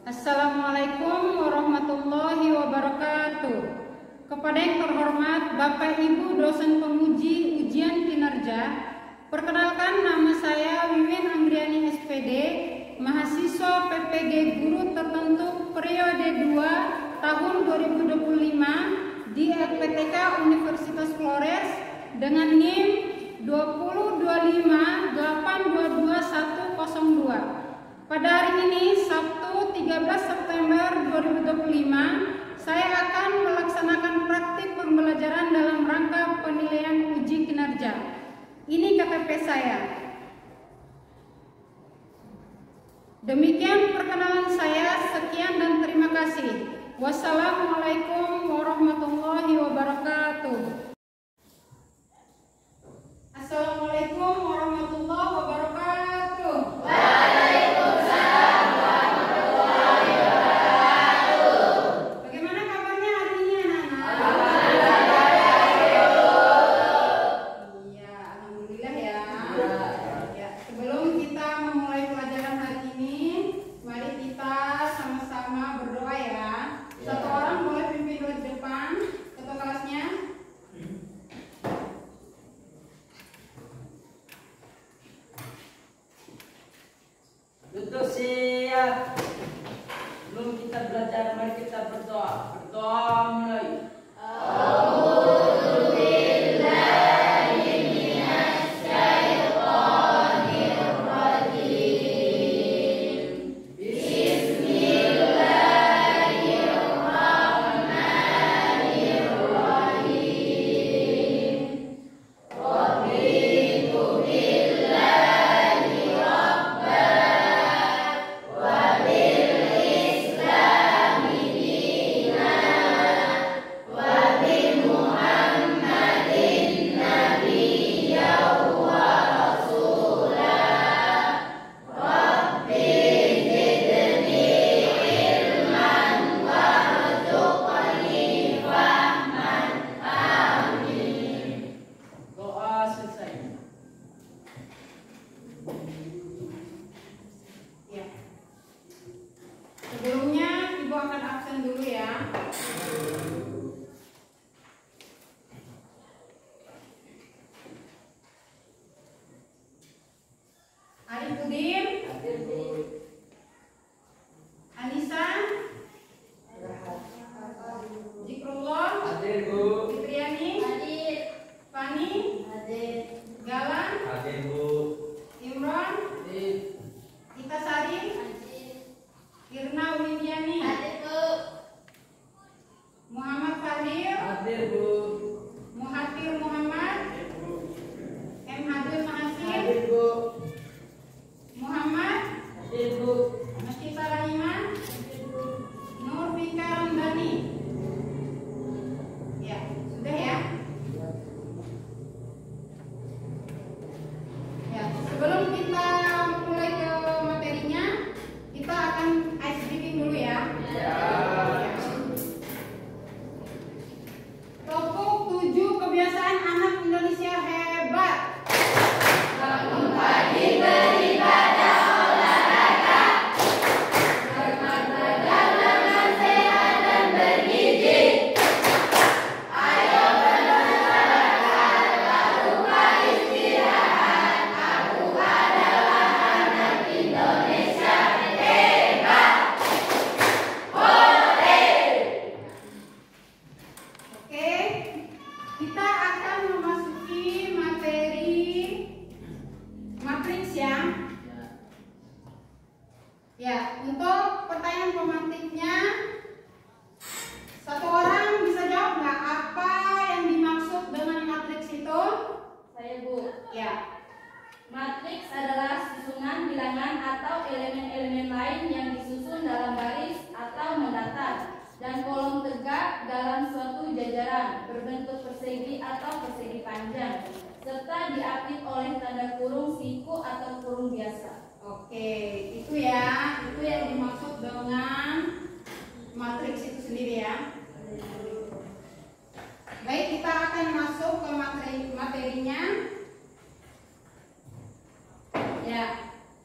Assalamualaikum warahmatullahi wabarakatuh. Kepada yang terhormat Bapak Ibu dosen penguji ujian kinerja, perkenalkan nama saya Wiwin Anggriani SPD, mahasiswa PPG Guru Tertentu periode 2 tahun 2025 di LPTK Universitas Flores dengan NIM 20258222102. Pada hari ini, Sabtu 13 September 2025, saya akan melaksanakan praktik pembelajaran dalam rangka penilaian uji kinerja. Ini KTP saya. Demikian perkenalan saya, sekian dan terima kasih. Wassalamualaikum warahmatullahi wabarakatuh. Assalamualaikum warahmatullahi wabarakatuh. Waalaikumsalam warahmatullahi wabarakatuh. Bagaimana kabarnya hari ini anak-anak? Iya, alhamdulillah ya. Ya, sebelum kita memulai pelajaran hari ini, mari kita sama-sama berdoa ya. Satu orang boleh pimpin ke depan ketua kelasnya. Duduk siap. Sebelum kita belajar, mari kita berdoa. Berdoa mulai. Sebelumnya Ibu akan absen dulu ya. Arifudin, Anissa, Zikrullah, Hadir, Bu. Fitriani, Fani, Galan, Hadir, Bu. Imron, Hadir. Itasari, Irna Widiani, Muhammad Fadil, Hadir, Bu. Muhatir Muhammad, M. Hadil Mahasir, Hadir, Bu. Muhammad, Hadir, Bu. Masjita Rahimah, Nur Fika Ramdhani. Ya, sudah ya? Ya, sebelum kita mulai ke materinya, kita akan ice breaking dulu ya. Ya. Topik 7 kebiasaan anak Indonesia hebat. Bangun pagi beribadah, olahraga, berolahraga dengan sehat dan bergizi. Ayo berolahraga, tak lupa istirahat. Aku adalah anak Indonesia hebat. Hore! Oke, kita akan memasuki materi matriks ya. Ya, untuk pertanyaan pematiknya, satu orang bisa jawab nggak apa yang dimaksud dengan matriks itu? Saya, Bu. Ya, Matriks adalah susunan bilangan atau elemen-elemen lain yang disusun dalam baris atau mendatar dan kolom tegak dalam suatu jajaran berbentuk persegi atau persegi panjang serta diapit oleh tanda kurung siku atau kurung biasa. oke, itu ya, itu yang dimaksud dengan matriks itu sendiri ya. Baik, kita akan masuk ke materinya. Ya,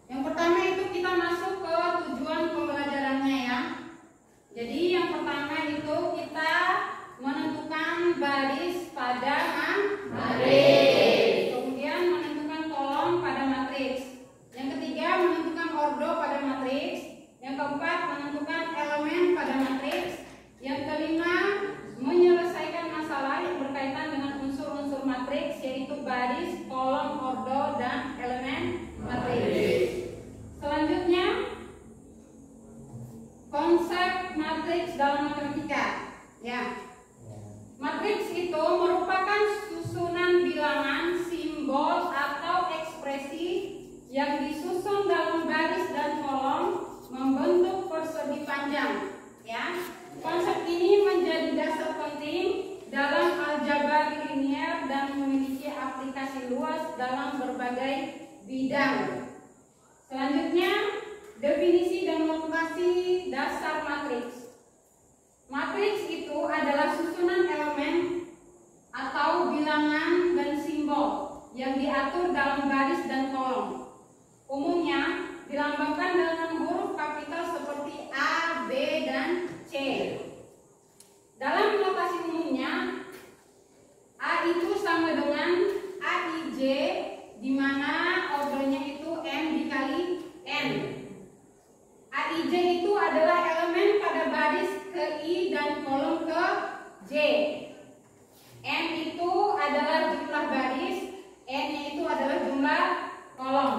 yang pertama itu kita masuk ke tujuan pembelajarannya ya. matriks dalam matematika. Ya. Matriks itu merupakan susunan bilangan, simbol atau ekspresi yang disusun dalam baris dan kolom membentuk persegi panjang. Ya. Konsep ini menjadi dasar penting dalam aljabar linier dan memiliki aplikasi luas dalam berbagai bidang. Selanjutnya, definisi dan lokasi dasar matriks. Matriks itu adalah susunan elemen atau bilangan dan simbol yang diatur dalam baris dan kolom. Umumnya dilambangkan dengan huruf kapital seperti A, B, dan C. Dalam notasi umumnya, A itu sama dengan AIJ, di mana ordernya itu M dikali N. AIJ itu adalah elemen pada baris ke I dan kolom ke J. N itu adalah jumlah baris, N-nya itu adalah jumlah kolom.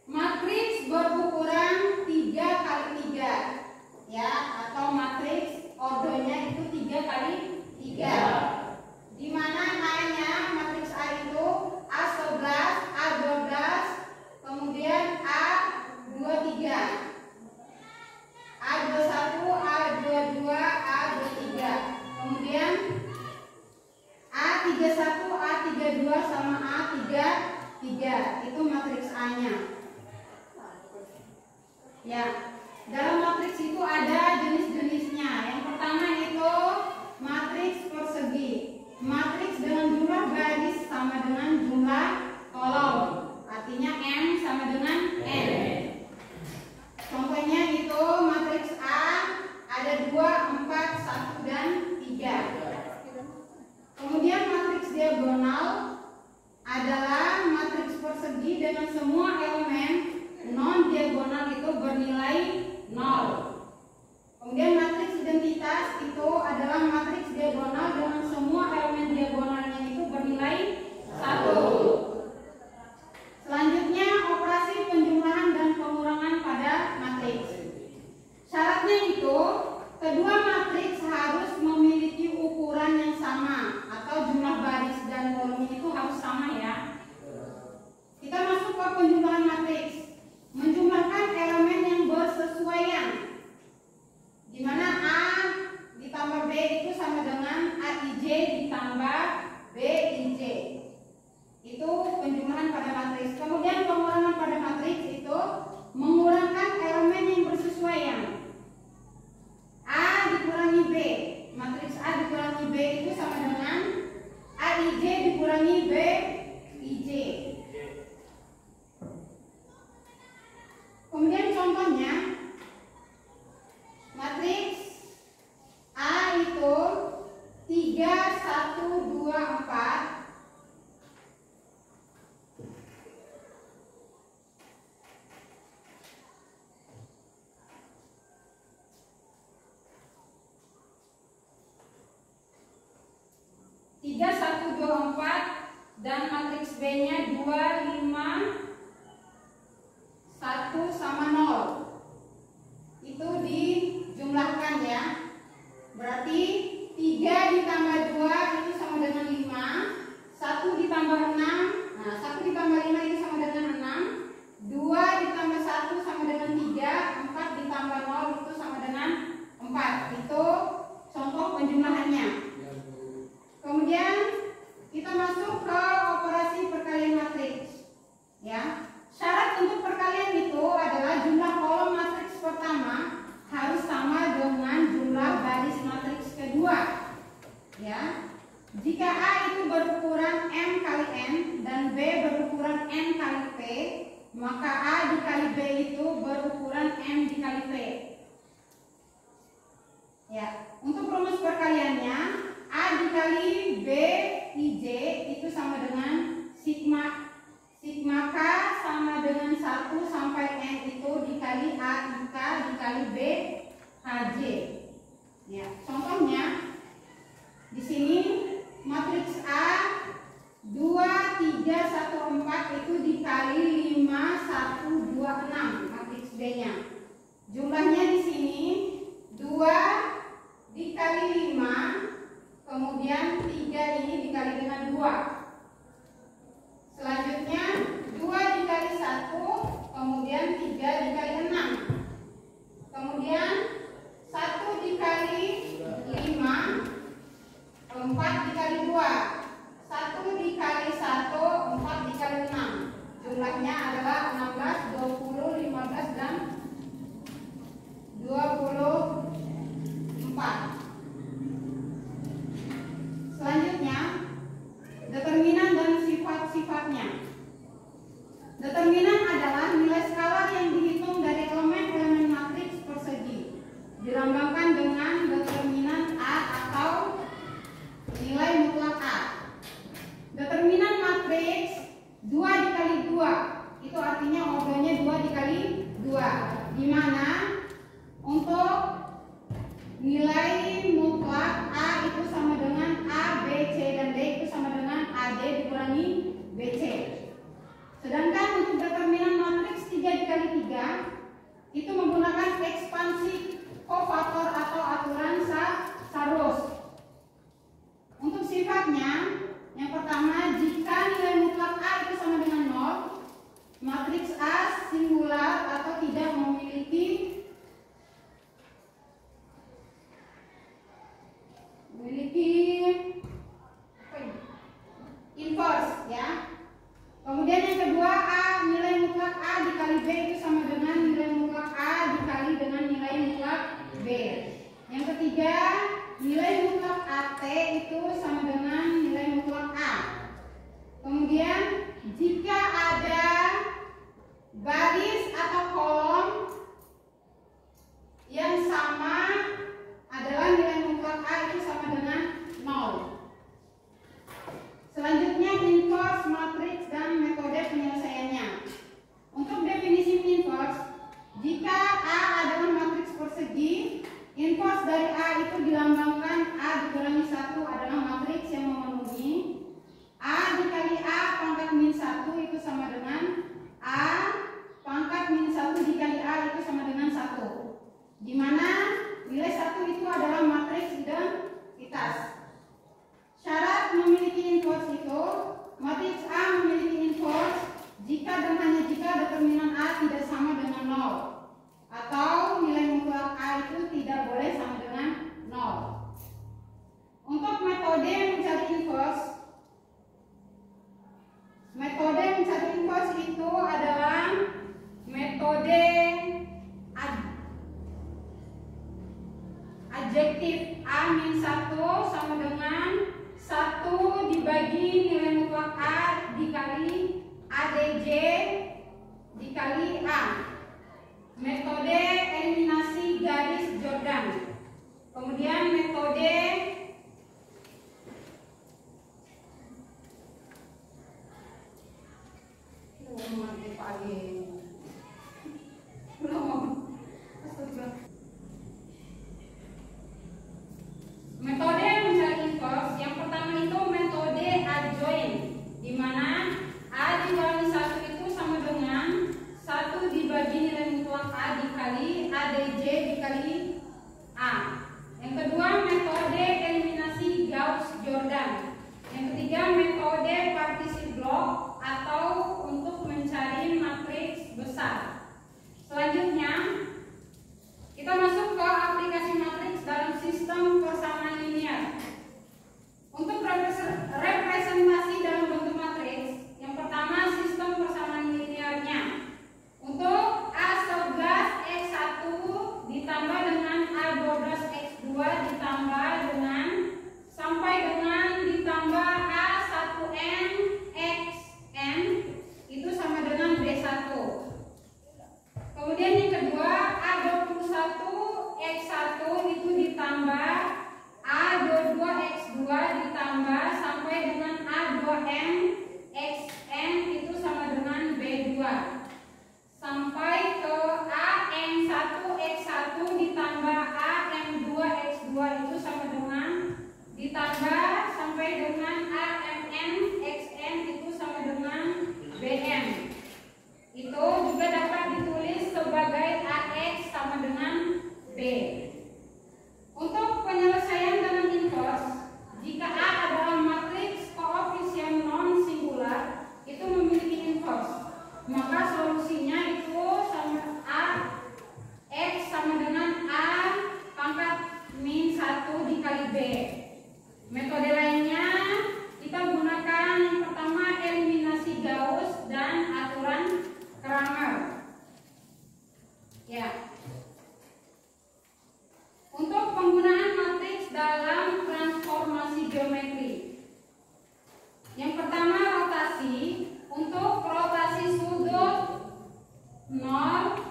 Matriks berukuran 3 kali 3, ya, atau matriks ordernya itu 3 kali 3. Di mana A-nya, matriks A itu A11, A12, kemudian A23, A21, A22, A23, kemudian A31, A32 sama A33. Itu matriks A-nya. Ya, dalam matriks itu ada jenis-jenisnya. Yang pertama itu matriks persegi. Matriks dengan jumlah baris sama dengan jumlah kolom. Artinya M sama dengan N. Contohnya itu matriks A ada 2, 4, 1, dan 3. Kemudian matriks diagonal adalah matriks persegi dengan semua elemen non diagonal itu bernilai 0. Kemudian matriks identitas itu adalah matriks diagonal dengan semua elemen diagonalnya itu bernilai 1. Selanjutnya operasi penjumlahan dan pengurangan pada matriks. Syaratnya itu kedua matriks harus memiliki ukuran yang sama atau jumlah baris dan kolomnya itu harus sama, ya. Kita masuk ke penjumlahan matriks. Menjumlahkan elemen yang bersesuaian, di mana A ditambah B itu sama dengan AIJ ditambah BIJ. Itu penjumlahan pada matriks. Kemudian pengurangan pada matriks itu mengurangkan elemen yang bersesuaian. A dikurangi B, matriks A dikurangi B itu sama dengan AIJ dikurangi BIJ. Kemudian contohnya matriks A itu 3, 1, 2, 4. Dan matriks B-nya 2, 5, 1 sama 0. Itu dijumlahkan, ya. Berarti 3 ditambah 2 itu sama dengan 5. 1 ditambah 6. Nah, 1 ditambah 5 itu sama dengan 6. 2 ditambah 1 sama dengan 3. 4 ditambah 0 itu sama dengan 4. Itu contoh penjumlahannya. Kemudian kita masuk ke operasi perkalian matriks, ya. Syarat untuk perkalian itu adalah jumlah kolom matriks pertama harus sama dengan jumlah baris matriks kedua, ya. Jika A itu berukuran M kali N dan B berukuran N kali P, maka A dikali B itu berukuran M dikali P. Ya, untuk rumus perkaliannya A dikali B IJ itu sama dengan sigma K sama dengan 1 sampai N itu dikali A IK dikali B HJ. Ya, contohnya di sini matriks A 2, 3, 1, 4 itu dikali 5, 1, 2, 6 matriks B-nya. Jumlahnya di sini di mana untuk nilai mutlak A itu sama dengan A, B, C, dan D itu sama dengan AD dikurangi BC. Sedangkan untuk determinan matriks 3 dikali 3 itu menggunakan ekspansi kofator atau aturan Sarus. Untuk sifatnya, yang pertama, jika nilai mutlak A itu sama dengan 0, matriks A singular atau tidak memiliki inverse ya. Kemudian yang kedua, nilai mutlak A dikali B itu sama dengan nilai mutlak A dikali dengan nilai mutlak B. Yang ketiga, nilai mutlak AT itu sama dengan nilai mutlak A. Kemudian jika ada baris atau kolom yang sama adalah nilai mutlak A itu sama dengan 0. Selanjutnya, inverse matriks dan metode penyelesaiannya. Untuk definisi inverse, jika A adalah matriks persegi, inverse dari A itu dilambangkan A dikurangi 1 adalah matriks yang memenuhi. A dikali A pangkat min 1 itu sama dengan A pangkat min 1 dikali A itu sama dengan 1, di mana nilai 1 itu adalah matriks identitas. Syarat memiliki inverse itu, matriks A memiliki inverse jika dan hanya jika determinan A tidak sama dengan 0 atau nilai mutlak A itu tidak boleh sama dengan 0. Untuk metode mencari inverse itu adalah metode adjektif A-1 sama dengan 1 dibagi nilai mutlak A dikali ADJ dikali A. Metode eliminasi garis Jordan. Kemudian metode metode mencari inverse. Yang pertama itu metode adjoint, di mana A dikurangi 1 itu sama dengan 1 dibagi nilai mutlak A dikali ADJ dikali A. Yang kedua, metode eliminasi Gauss-Jordan. Yang ketiga, metode partisi blok atau untuk mencari matriks besar. Selanjutnya, kita masuk ke aplikasi matriks dalam sistem persamaan linear. Untuk representasi dalam bentuk matriks, yang pertama sistem persamaan linearnya. Untuk A11X1 ditambah dengan A12X2 ditambah dengan sampai dengan ditambah A1NXN itu sama dengan B1. Kemudian yang kedua, A21X1 itu ditambah A22X2 ditambah sampai dengan A2NXN itu sama dengan B2. Sampai ke AM1X1 ditambah AM2X2 itu sama dengan ditambah sampai dengan AMNXN itu sama dengan BM. Itu juga dapat ditulis sebagai AX sama dengan B. Untuk penyelesaian dengan inverse, jika A adalah matriks koefisien non singular itu memiliki inverse, maka solusinya itu sama A X sama dengan A pangkat min 1 dikali B. Metode lainnya kita gunakan yang pertama eliminasi Gauss dan aturan Kramer. Ya. Untuk penggunaan matriks dalam transformasi geometri. Yang pertama rotasi. Untuk rotasi sudut 0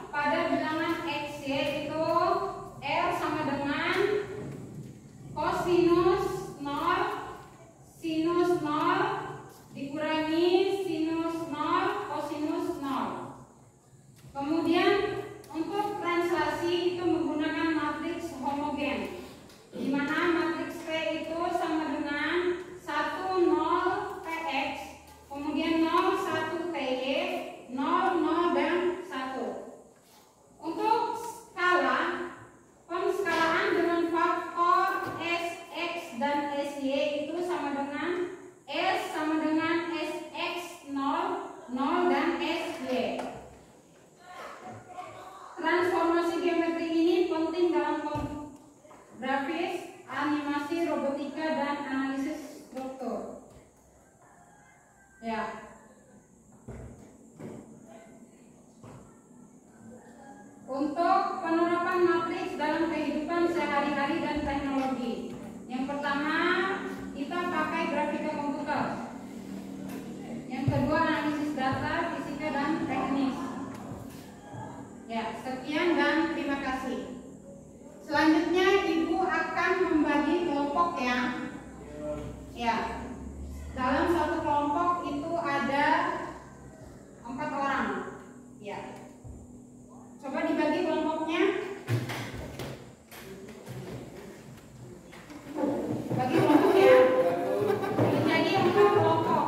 pada bilangan XY itu R sama dengan kosinus 0 sinus 0 dikurangi sinus 0 kosinus 0. Kemudian untuk Untuk penerapan matriks dalam kehidupan sehari-hari dan teknologi. Yang pertama, kita pakai grafika komputer. Yang kedua, analisis data, fisika dan teknis. Ya, sekian dan terima kasih. Selanjutnya Ibu akan membagi kelompok ya. Ya. Dalam satu kelompok itu ada 4 orang. Ya. Coba dibagi kelompoknya. Bagi kelompoknya. Jadi 4 kelompok.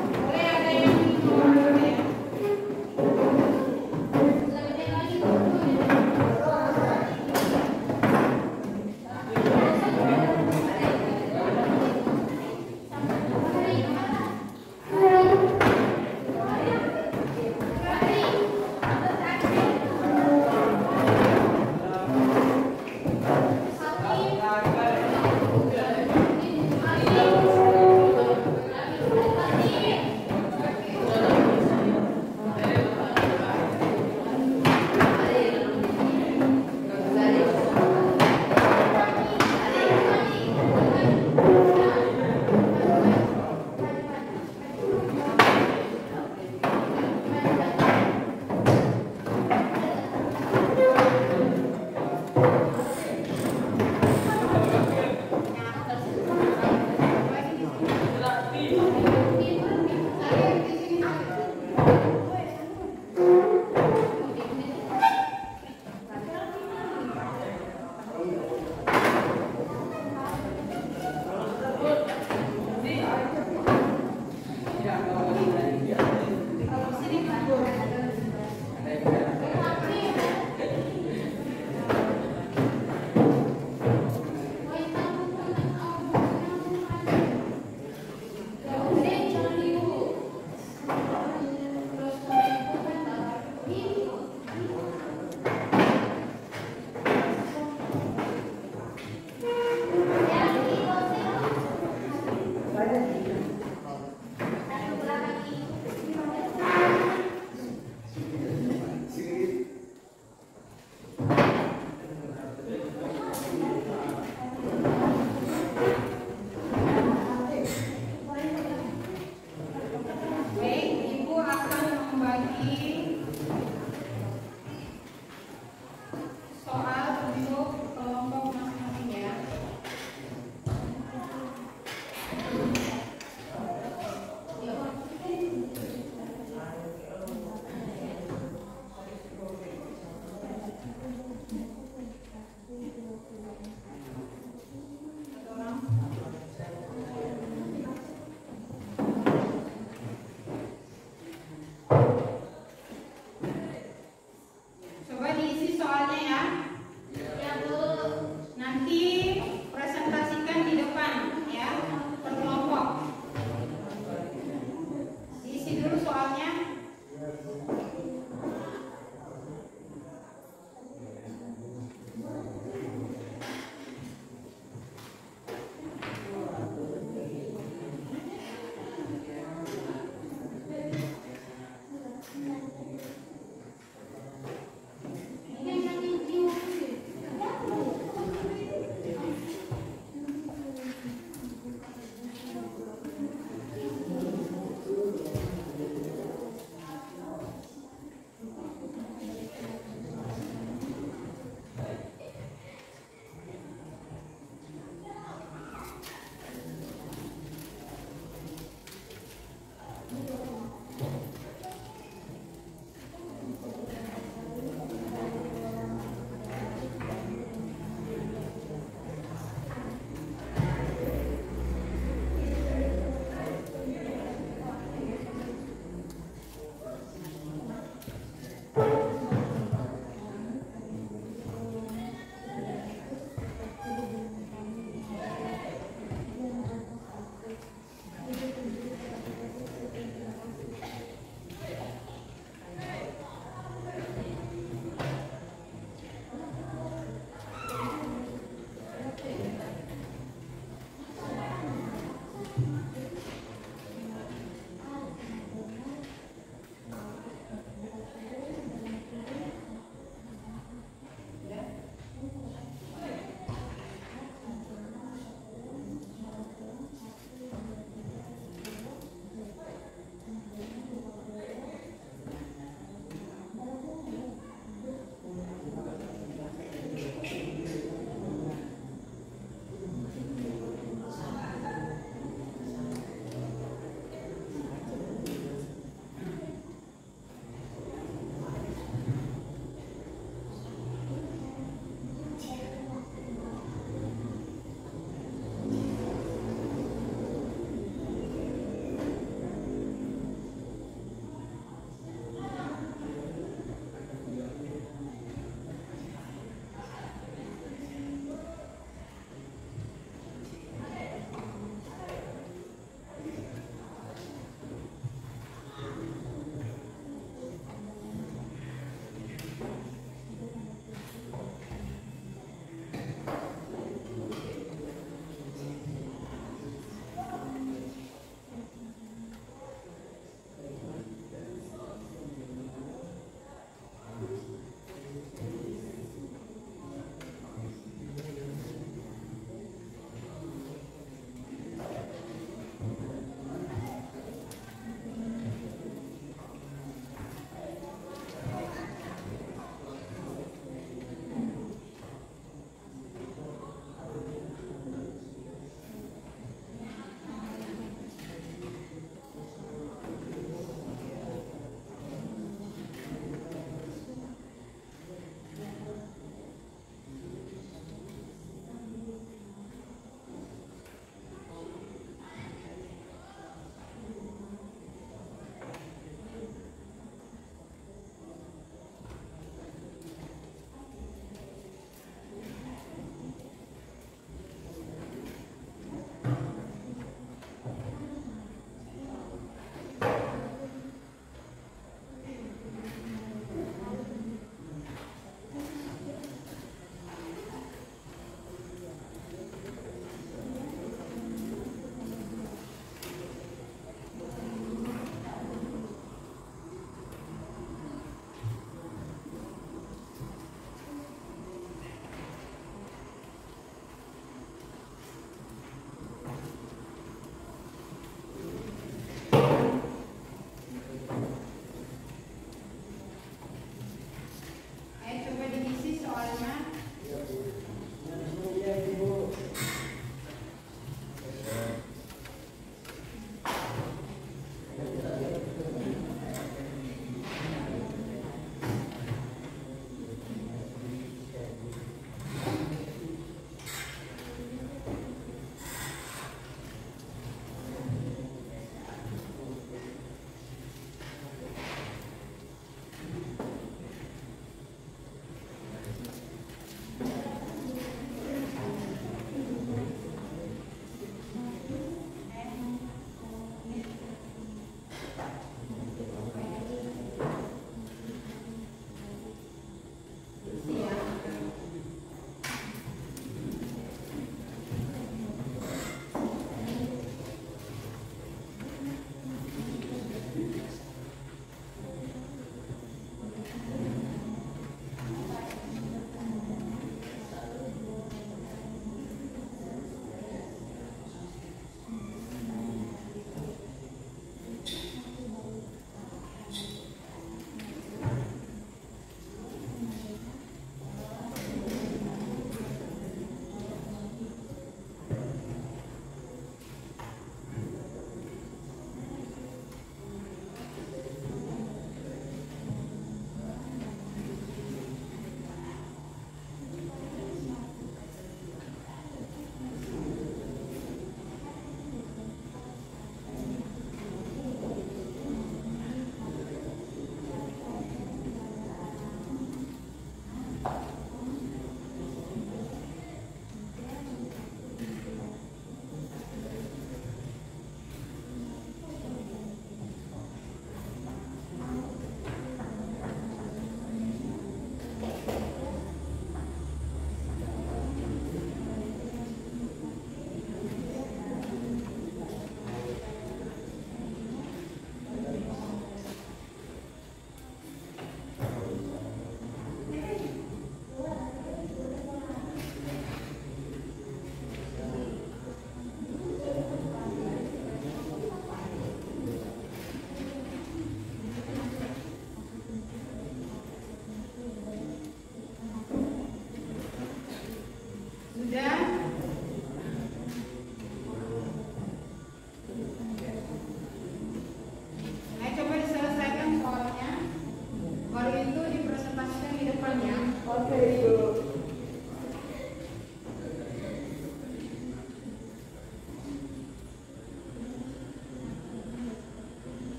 Boleh ada yang ikut ya.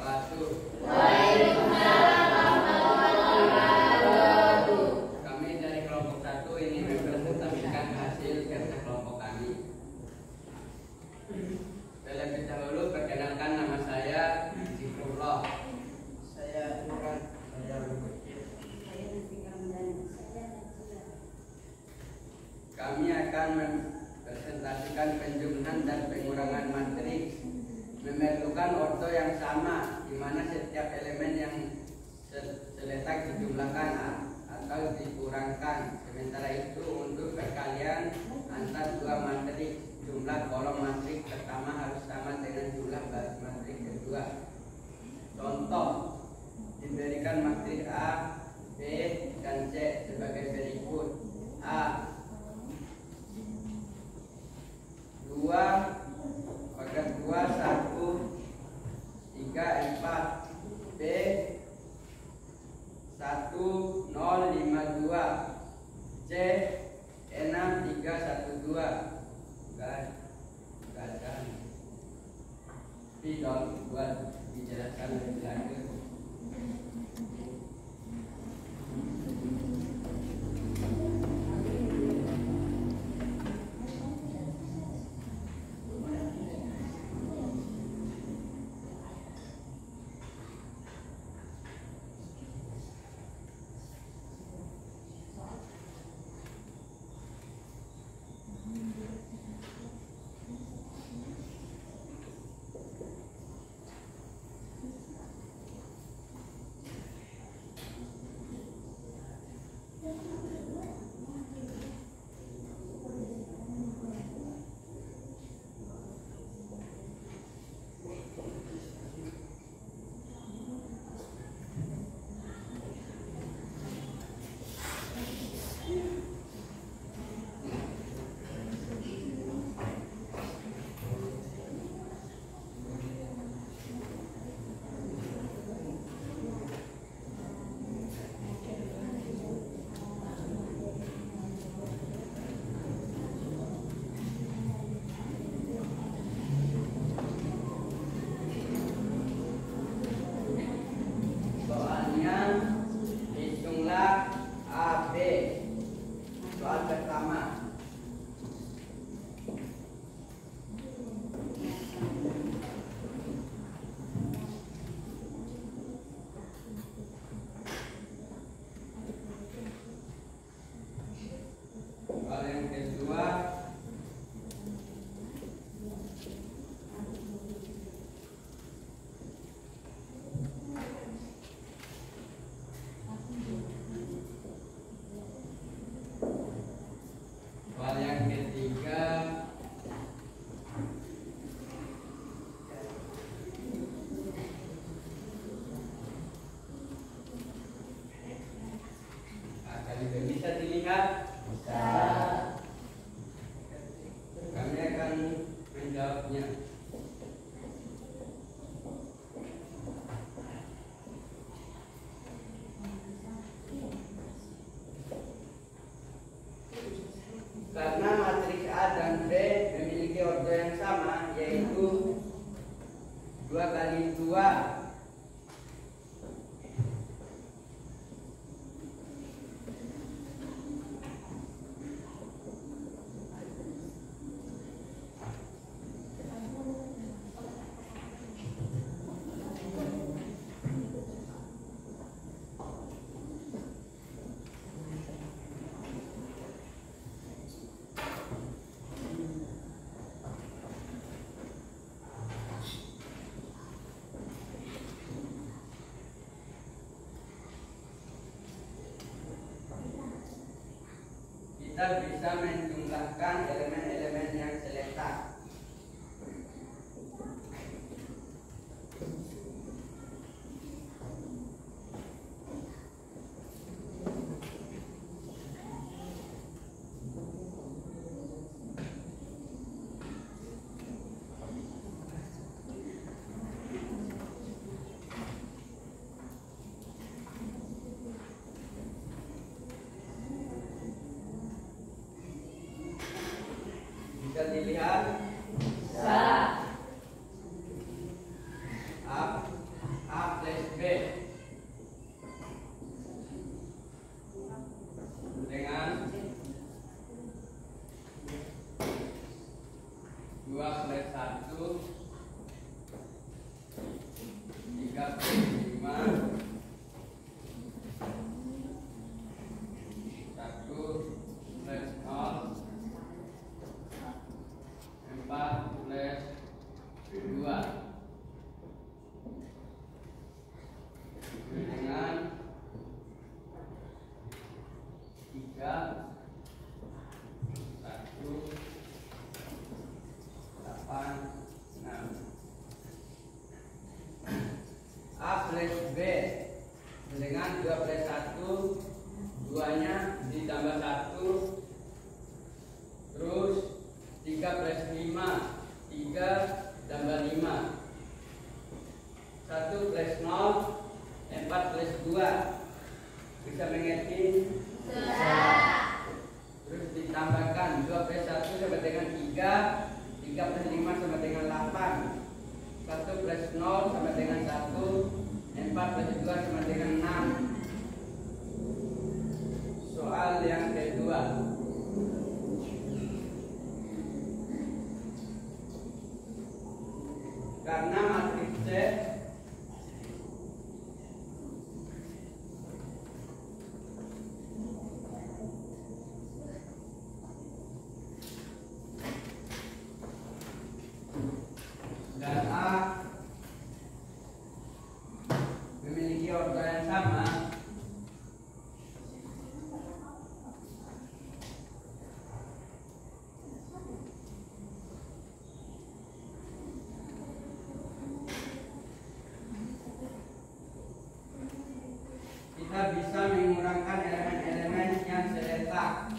wabarakatuh. Waalaikumsalam warahmatullahi wabarakatuh. Kami dari kelompok 1 ingin mempresentasikan hasil kerja kelompok kami. Terlebih dahulu perkenalkan, nama saya Zikrullah. Saya Nuran. Saya Bukit. Kami akan mempresentasikan penjumlahan dan pengurangan matriks. Memerlukan ordo yang sama, di mana setiap elemen yang seletak dijumlahkan atau dikurangkan. Sementara itu untuk perkalian antar dua matriks, jumlah kolom matriks pertama harus sama dengan jumlah baris matriks kedua. Contoh, diberikan matriks A, B, dan C sebagai berikut. A 2 pangkat 2 1 3 4, B 1 0 5 2, C 6 3 1 2. Enggak ada. Tidak buat dijelaskan lebih lanjut. Soalnya hitunglah AB. Soal pertama. Soal yang kedua. Soal yang ketiga. Akan bisa dilihat. Kami akan menjawabnya. Karena matriks A dan B memiliki ordo yang sama, yaitu 2 kali 2. Kita bisa menjumlahkan elemen-elemen yang seletak. Bisa dilihat. Sa. A B dengan 2 plus 1, 2-nya ditambah 1, terus 3 plus 5, 3 tambah 5, 1 plus 0, 4 plus 2. Bisa mengerti? Terus ditambahkan 2 plus 1 sama dengan 3, 3 plus 5 sama dengan 8, 1 plus 0 sama dengan 1, 4 plus 2 sama dengan 6. Soal yang kedua. Karena matriks C dan A memiliki order yang sama, kita bisa mengurangkan elemen-elemen yang seletak.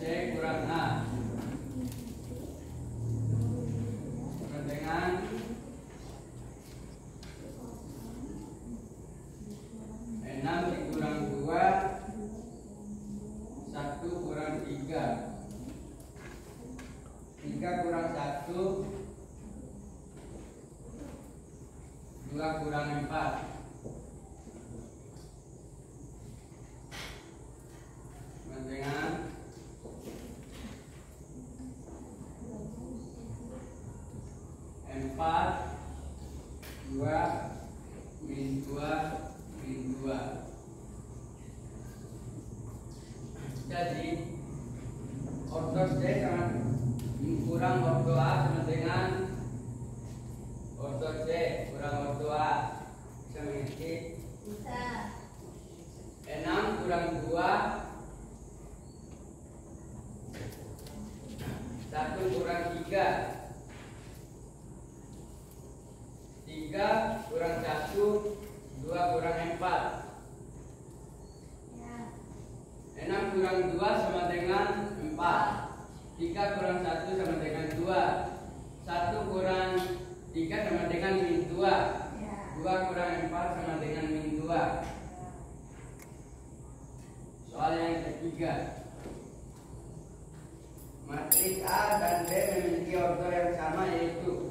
C kurang A sama dengan 6 dikurang 2, 1 kurang 3, 3 kurang 1, 2 kurang 4 sama dengan 4, 2, min 2, min 2. Jadi ordo C sama kurang ordo A sama dengan ordo C kurang ordo A. Bisa mengerti? Bisa. 6 kurang 2, 1 kurang 3, 3 kurang 1, 2 kurang 4. 6 kurang 2 sama dengan 4, 3 kurang 1 sama dengan 2, 1 kurang 3 sama dengan min 2, 2 kurang 4 sama dengan min 2. Soal yang ketiga. Matriks A dan B memiliki order yang sama, yaitu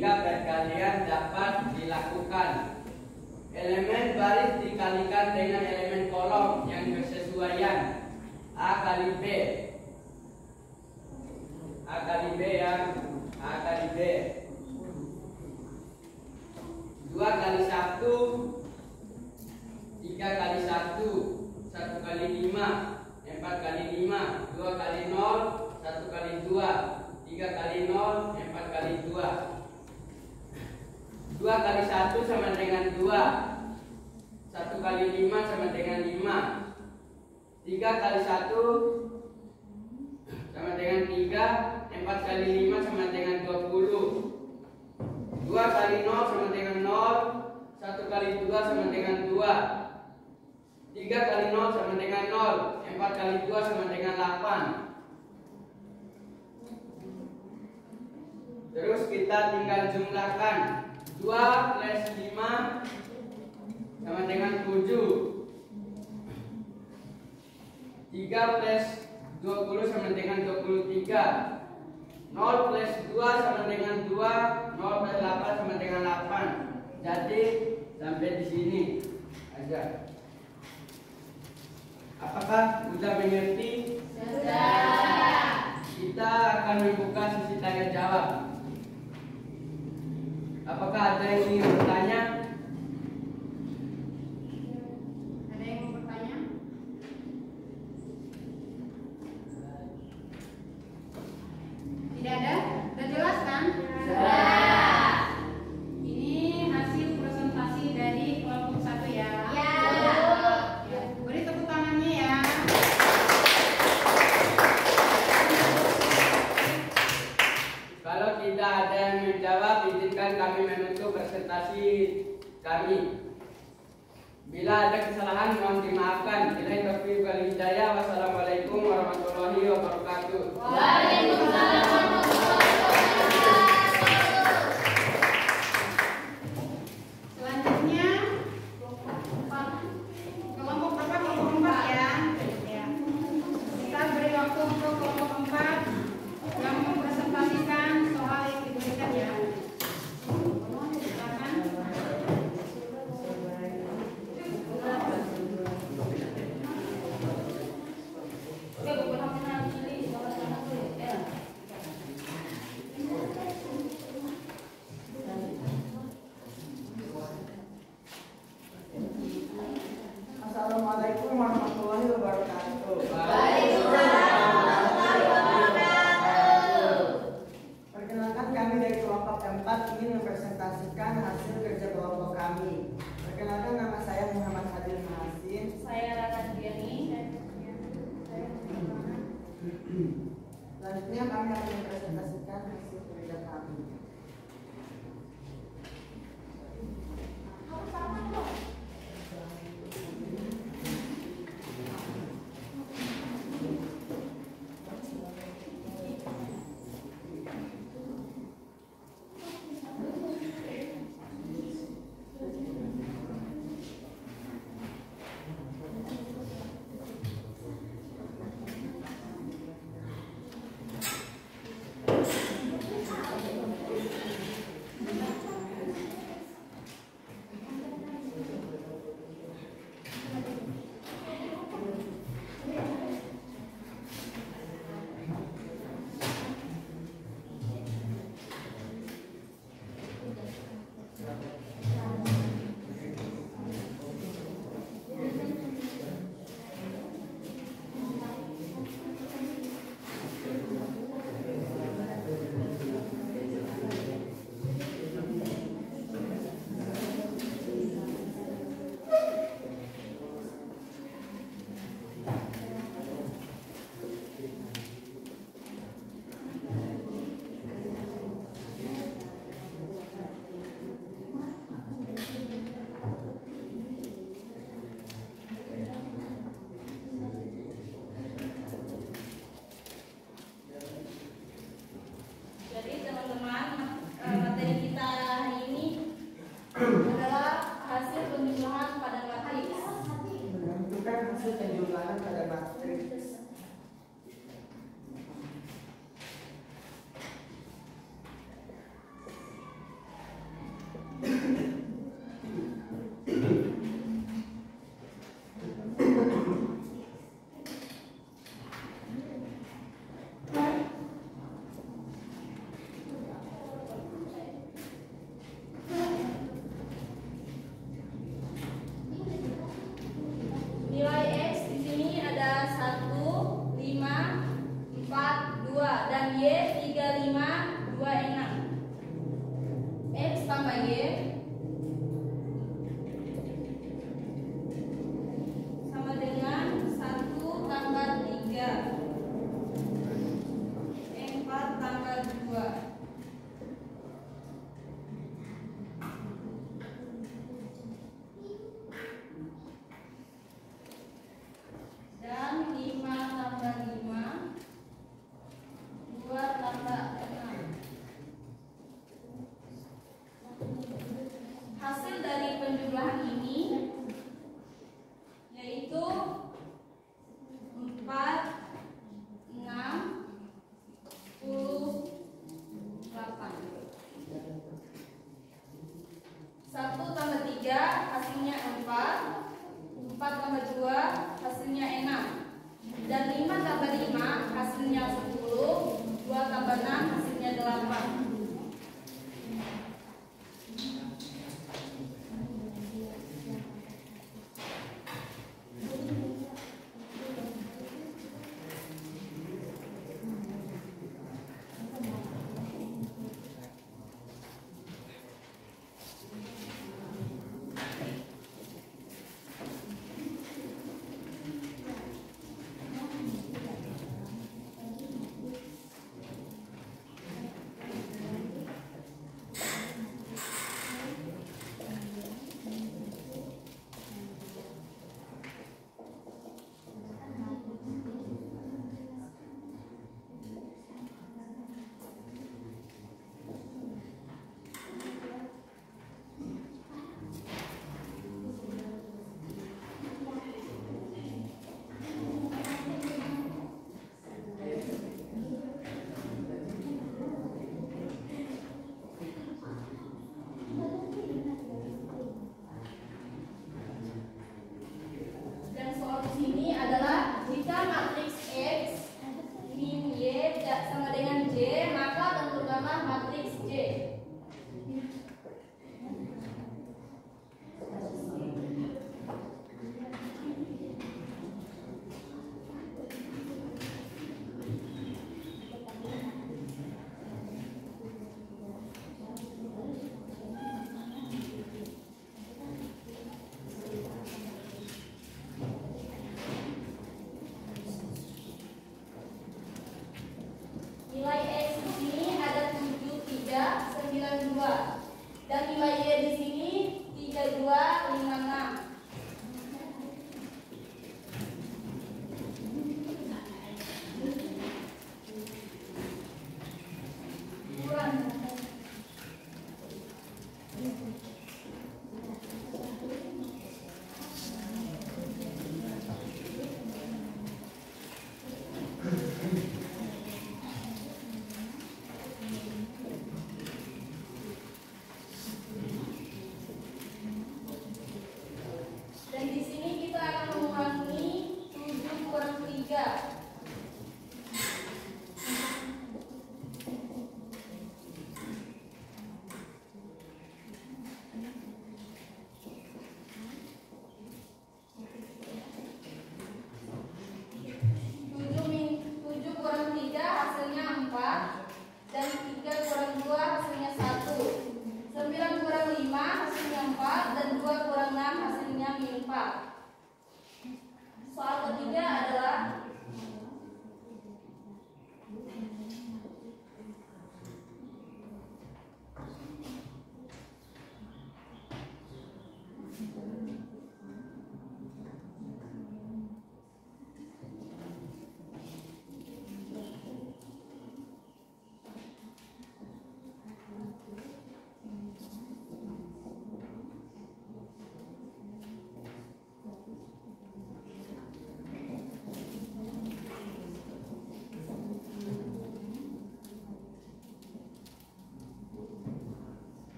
sehingga perkalian dapat dilakukan. Elemen baris dikalikan dengan elemen kolom yang bersesuaian. A kali B. A kali B ya. A kali B. 2 kali 1, 3 kali 1, 1 kali 5, 4 kali 5, 2 kali 0, 1 kali 2, 3 kali 0, 4 kali 2. 2 kali 1 sama dengan 2, 1 kali 5 sama dengan 5, 3 kali 1 sama dengan 3, 4 kali 5 sama dengan 20. 2 kali 0 sama dengan 0, 1 kali 2 sama dengan 2, 3 kali 0 sama dengan 0, 4 kali 2 sama dengan 8. Terus kita tinggal jumlahkan. 2 plus 5 sama dengan 7, 3 plus 20 sama dengan 23, 0 plus 2 sama dengan 2, 0 plus 8 sama dengan 8. Jadi sampai di sini aja. Apakah sudah mengerti? Sudah. Kita akan membuka sesi tanya jawab. Apakah ada yang ingin bertanya? Ada yang mau bertanya? Tidak ada? Sudah jelas kan? Sudah. Ini hasil presentasi dari kelompok 1 ya. Ya. Ya. Beri tepuk tangannya ya. Kalau tidak ada yang menjawab, izinkan kami menutup presentasi kami. Bila ada kesalahan mohon dimaafkan. Billahi taufiq wal hidayah. Wassalamualaikum warahmatullahi wabarakatuh. Waalaikumsalam warahmatullahi wabarakatuh. Selanjutnya kelompok berapa? Kelompok 4 ya. Ya. Kita beri waktu untuk kelompok 4 yang mempresentasikan soal yang diberikan ya. Silakan. Oke, beberapa menit ini sama-sama dulu ya. Assalamualaikum warahmatullahi wabarakatuh. Waalaikumsalam warahmatullahi wabarakatuh. Perkenalkan, kami dari kelompok 4 ingin mempresentasikan hasil kerja kelompok kami. Perkenalkan, nama saya Muhammad Hadir Mahasin. Saya Rana Diani. Selanjutnya kami akan mempresentasikan hasil kerja kami. Y sama dengan 1 tambah 3 4 tambah 2 dan 5 tambah 5 2 tambah 6. Hasil dari penjumlahan ini yaitu 4 6 10 8. 1 tambah 3 hasilnya 4 tambah 2 hasilnya 6, dan 5 tambah 5 hasilnya 10, 2 tambah 6 hasilnya 8. Nilai X di sini ada 7392 dan nilai Y di sini 3256.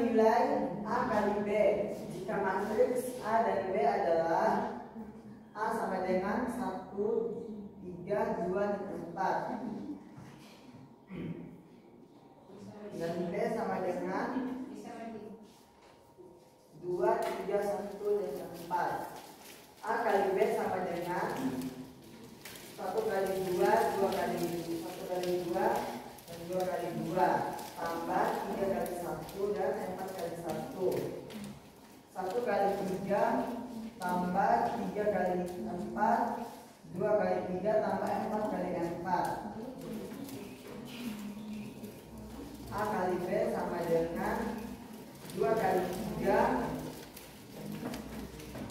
nilai A kali B jika matriks A dan B adalah A sama dengan 1, 3, 2, dan 4 dan B sama dengan 2, 3, 1, dan 4. A kali B sama dengan 1 kali 2, 2 kali 1 kali 2, dan 2 kali 2 tambah 3 kali 1 dan 4 kali 1. 1 kali 3 tambah 3 kali 4, 2 kali 3 tambah 4 kali 4. A kali B sama dengan 2 kali 3,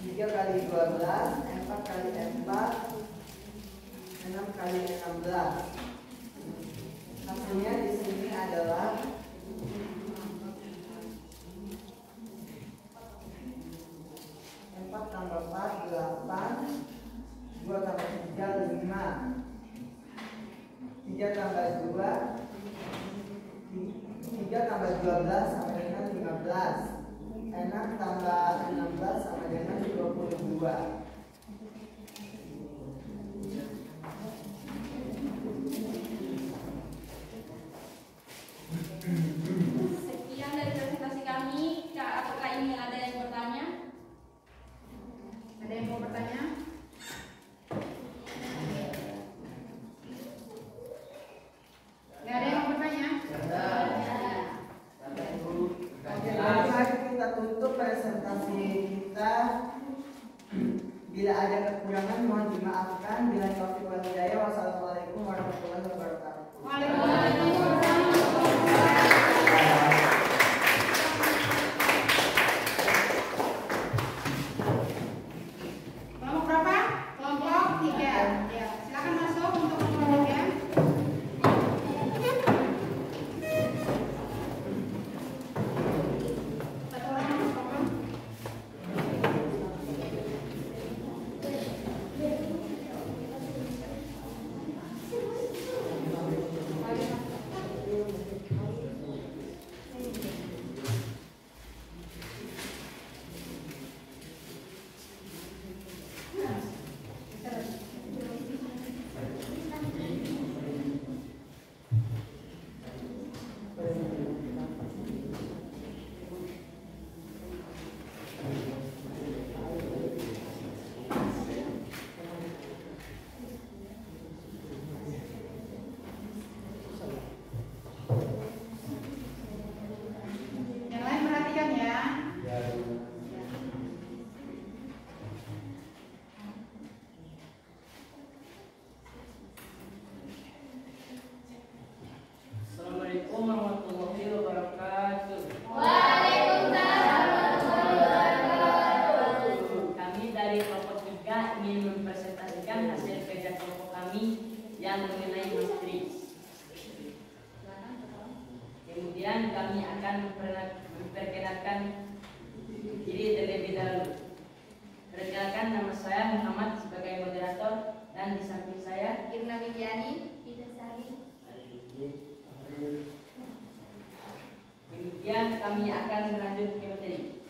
3 kali 12, 4 kali 4, 6 kali 16. Hasilnya di sini adalah 4 tambah 4, 8, 2 tambah 3, 5, 3 tambah 2, 3 tambah 12 sama dengan 15. 6 tambah 16 sama dengan 22. Sekian dari presentasi kami. Apakah ingin ada yang bertanya? Ada yang mau bertanya? Nggak ada yang mau bertanya? Oke, mari kita tutup presentasi kita. Bila ada kekurangan mohon dimaafkan. Bila taufiq wal hidayah. Wassalamualaikum warahmatullahi wabarakatuh. Waalaikumsalam. Kelompok berapa? Kelompok 3. Ya, silakan masuk untuk kelompok 3. Satu orang masuk kelompok. Yang lain perhatikan ya. Assalamualaikum warahmatullahi wabarakatuh. Kami dari kelompok 3 ingin mempresentasikan hasil kerja kelompok kami yang mengenai matriks. Kemudian kami akan memperkenalkan diri terlebih dahulu. Perkenalkan, nama saya Muhammad sebagai moderator dan di samping saya Irna Widiani. Kemudian kami akan melanjut ke materi.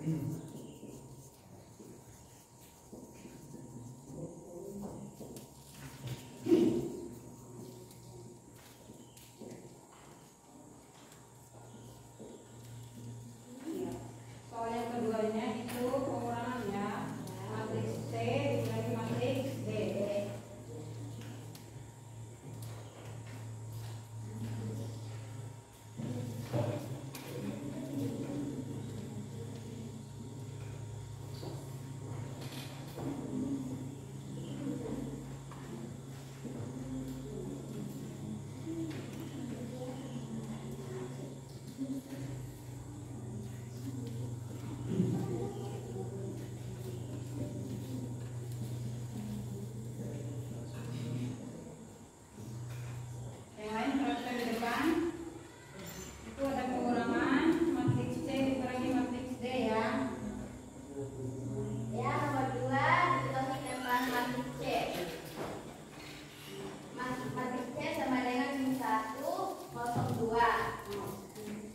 Soal yang keduanya itu pengurangan ya. Matriks C dikurangi matriks D. Yang lain perhatikan di depan. Itu ada pengurangan matriks C dikurangi matriks D ya. Ya, nomor 2 dikurangi tentang matriks C. Matriks C sama dengan min 1, 02.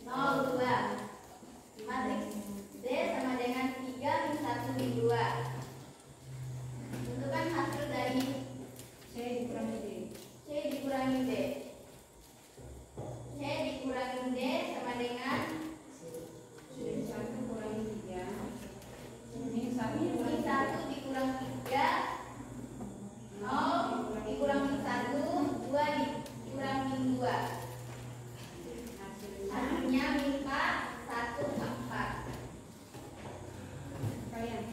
02. Matriks D sama dengan 3 min 1 min 2. Tentukan hasil dari C dikurangi D. C dikurangi D. C dikurangi D sama dengan Min 1 kurangi 3. Min 1 min kurangi 1 dikurangi 3, 0 dikurangi 1, 2 dikurangi 2. Hasilnya min 4, 1, 4. kalian.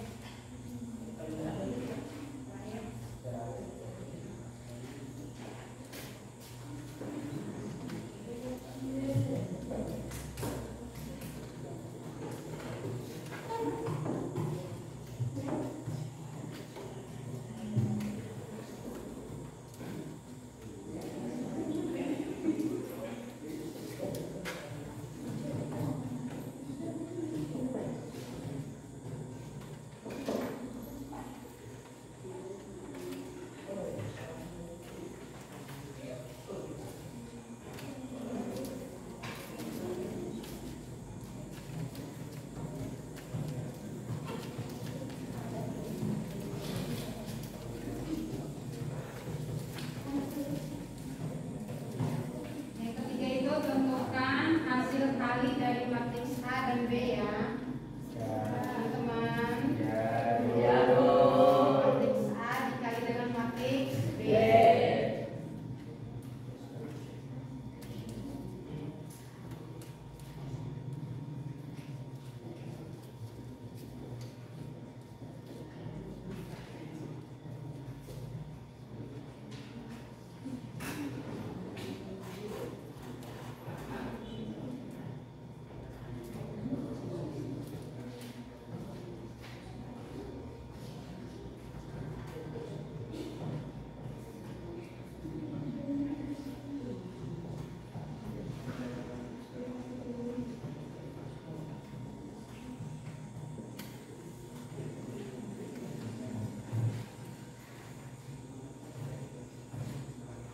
Yang ketiga itu tentukan hasil kali dari matriks A dan B ya. Teman-teman. Matriks A dikali dengan matriks B.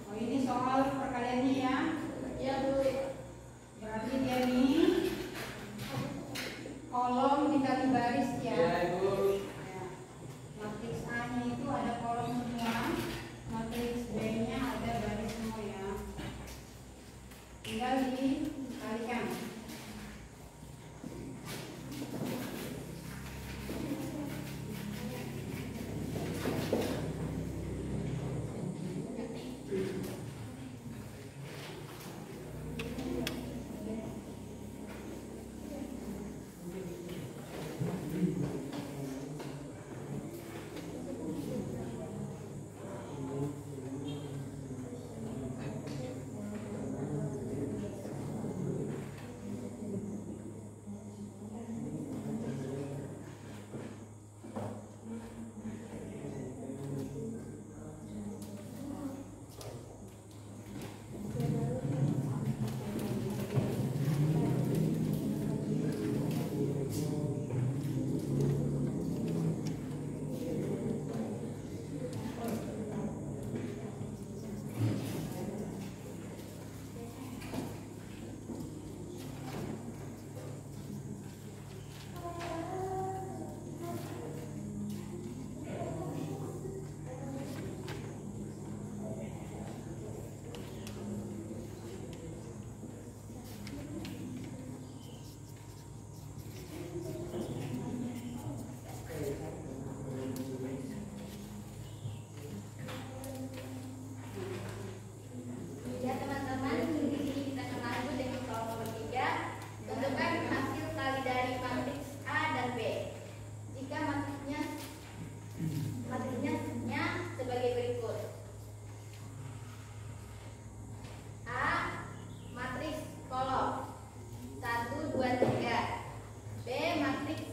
Oh ini soal perkaliannya ya. Ya, Bu. Berarti dia ini kolom dikali baris ya. Ibu. Ya. Matriks A-nya itu ada kolom semua, matriks B-nya ada baris semua ya. Tinggal dikalikan.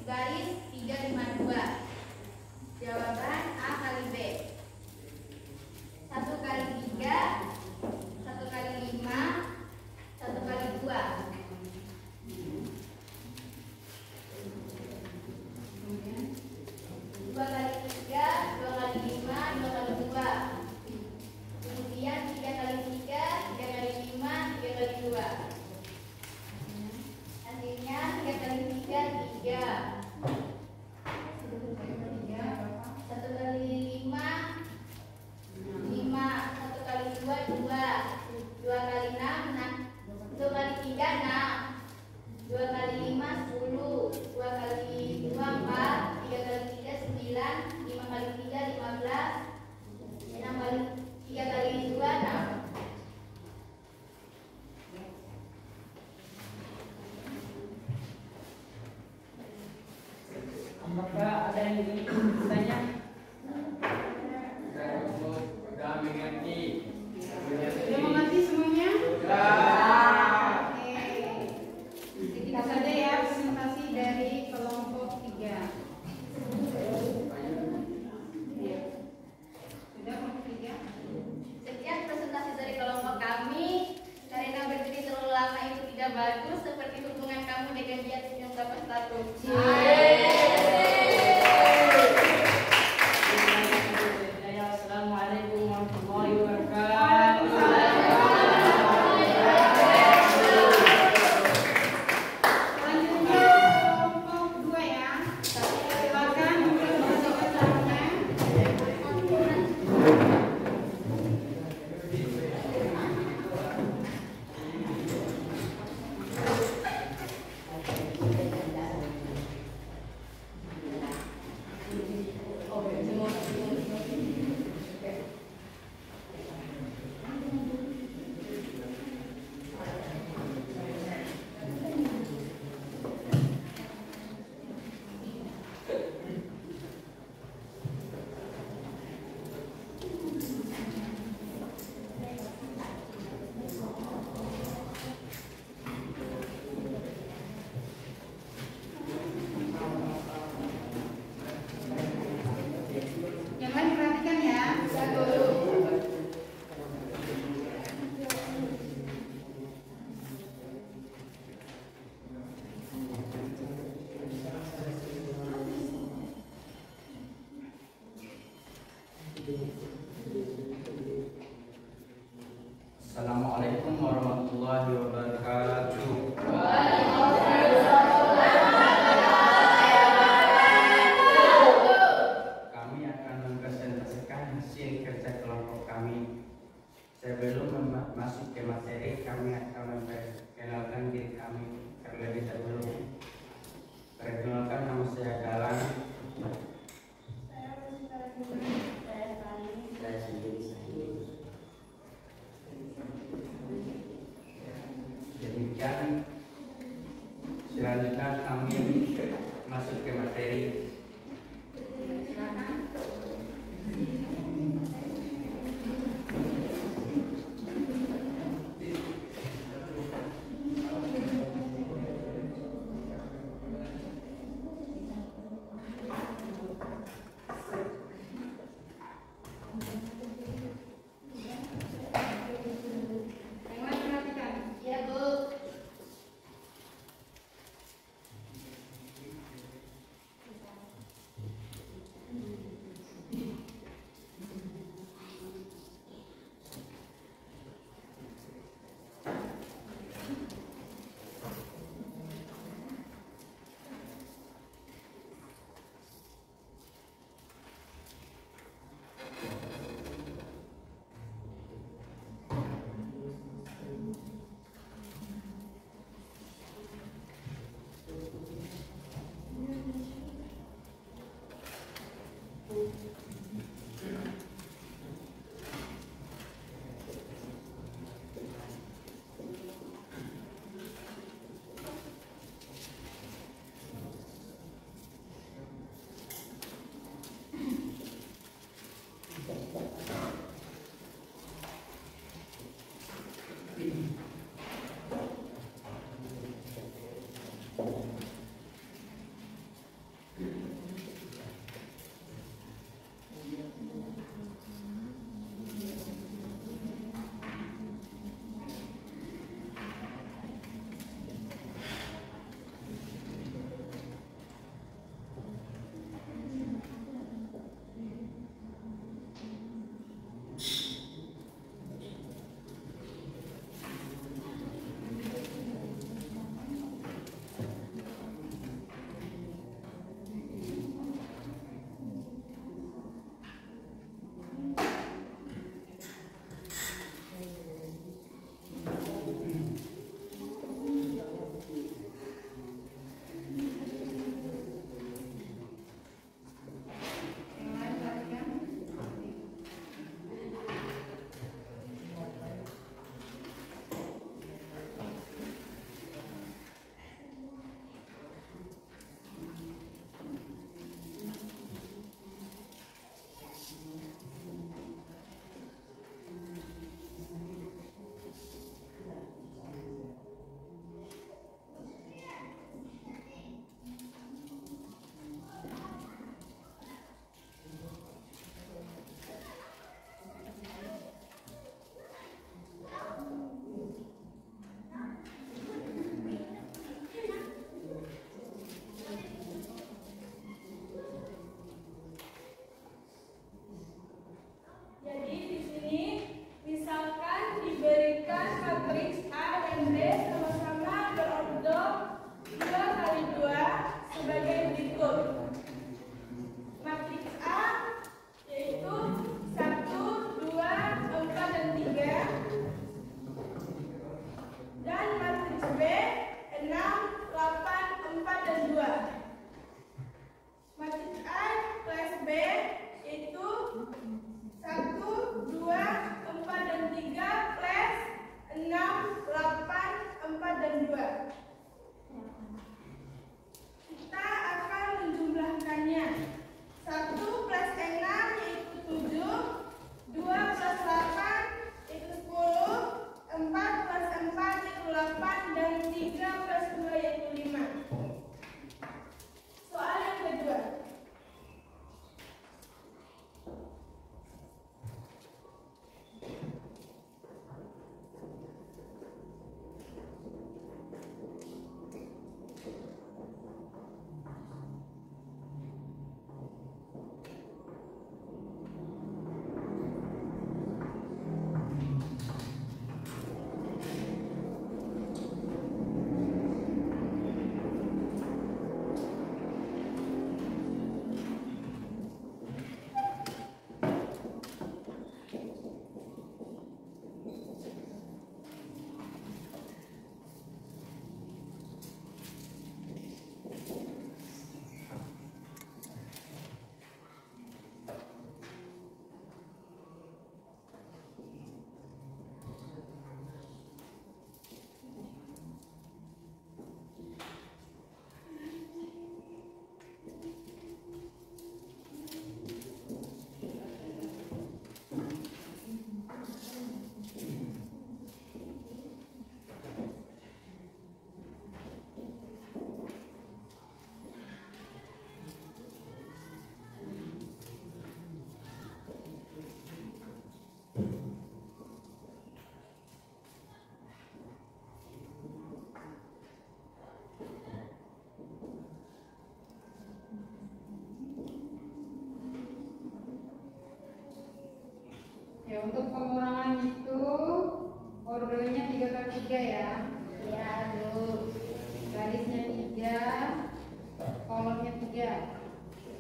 garis 352. Jawaban A kali B. 1 kali 3, 1 kali 5, 1 kali 2. 2 kali 3, 2 kali 5, 2 kali 2. Kemudian 3 kali 3, 3 kali 5, 3 kali 2. Hasilnya 3 kali 3, 3. 1 kali 5, 5. 1 kali 2, 2. 2 kali 6, 1 kali 3, 6. 2 kali 5, 10. 2 kali 2, 4. 3 kali 3, 9. 5 kali 3, 15. 6 kali 3 kali 2, 6. Apakah ada yang ingin bertanya? Sudah cukup, sudah mengerti. Sudah mengerti semuanya? Oke. Kita saja ya presentasi dari kelompok 3. Sudah kelompok 3? Sekian presentasi dari kelompok kami. Karena berdiri terlalu lama itu tidak bagus, seperti hubungan kamu dengan dia yang dapat status. Assalamualaikum warahmatullahi wabarakatuh. Selanjutnya kelompok 2 ya. Silakan untuk membacakan caranya. Yang lain perhatikan ya. Assalamualaikum warahmatullahi wabarakatuh. Kami akan mempresentasikan hasil kerja kelompok kami. Sebelum masuk ke materi, kami akan memperkenalkan diri kami terlebih dahulu. Perkenalkan, nama saya Galang. Saya sendiri. Demikian, selanjutnya kami masuk ke materi. Yang lain perhatikan. Ya, Bu.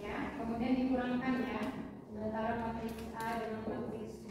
ya. Kemudian dikurangkan ya antara matriks A dengan matriks B.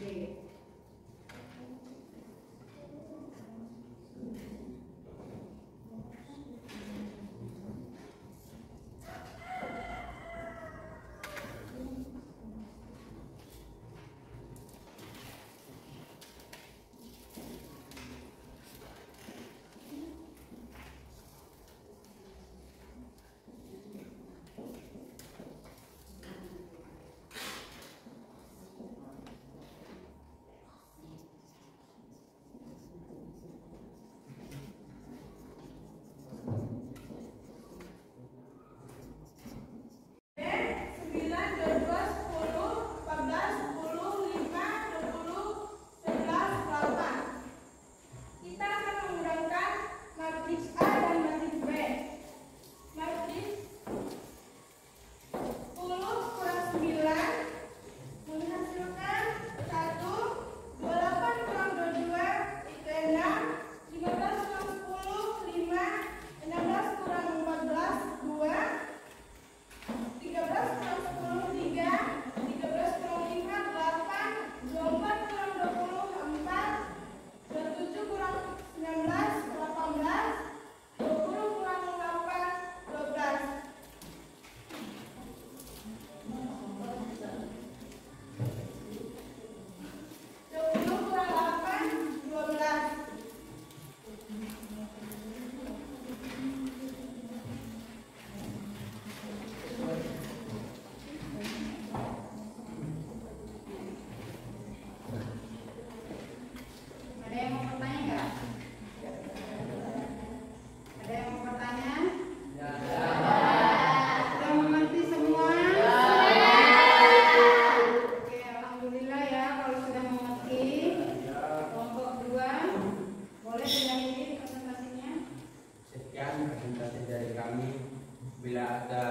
Bila ada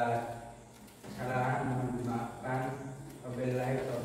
kesalahan mohon dimaafkan. Wabillahi taufiq.